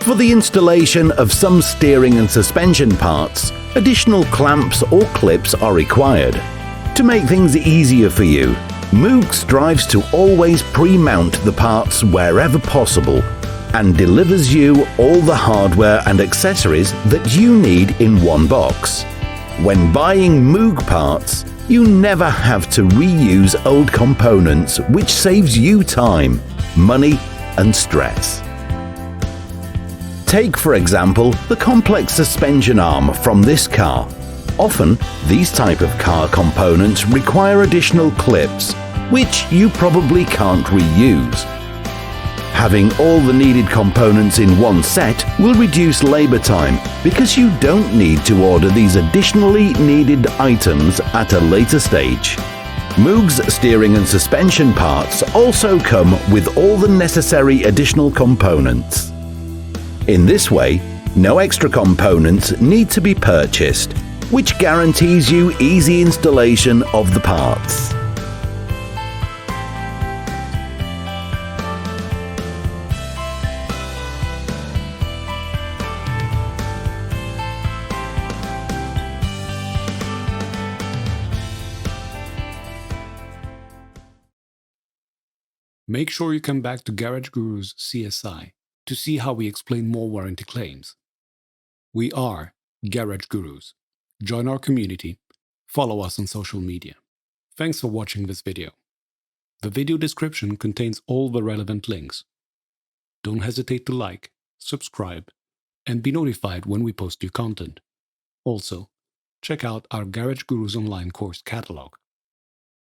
For the installation of some steering and suspension parts, additional clamps or clips are required. To make things easier for you, Moog strives to always pre-mount the parts wherever possible and delivers you all the hardware and accessories that you need in one box. When buying Moog parts, you never have to reuse old components, which saves you time, money, and stress. Take, for example, the complex suspension arm from this car. Often, these type of car components require additional clips, which you probably can't reuse. Having all the needed components in one set will reduce labor time because you don't need to order these additionally needed items at a later stage. Moog's steering and suspension parts also come with all the necessary additional components. In this way, no extra components need to be purchased, which guarantees you easy installation of the parts. Make sure you come back to Garage Guru's CSI to see how we explain more warranty claims. We are Garage Gurus. Join our community, follow us on social media. Thanks for watching this video. The video description contains all the relevant links. Don't hesitate to like, subscribe, and be notified when we post new content. Also, check out our Garage Gurus online course catalog.